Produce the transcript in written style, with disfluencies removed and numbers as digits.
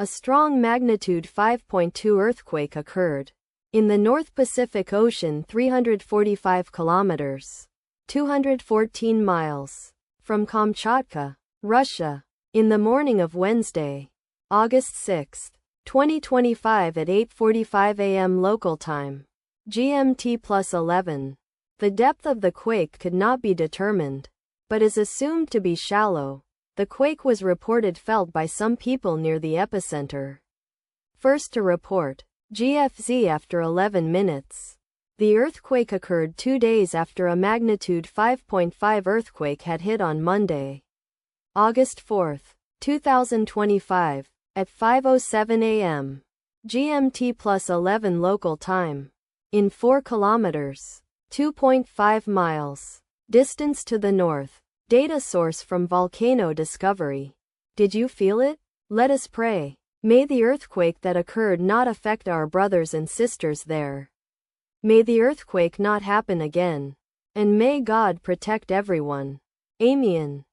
A strong magnitude 5.2 earthquake occurred in the North Pacific Ocean 345 kilometers, 214 miles from Kamchatka, Russia, in the morning of Wednesday, August 6, 2025 at 8:45 a.m. local time, GMT +11. The depth of the quake could not be determined, but is assumed to be shallow. The quake was reported felt by some people near the epicenter. First to report, GFZ after 11 minutes. The earthquake occurred 2 days after a magnitude 5.5 earthquake had hit on Monday, August 4, 2025, at 5:07 a.m. GMT +11 local time. In 4 kilometers, 2.5 miles, distance to the north. Data source from Volcano Discovery. Did you feel it? Let us pray. May the earthquake that occurred not affect our brothers and sisters there. May the earthquake not happen again. And may God protect everyone. Amen.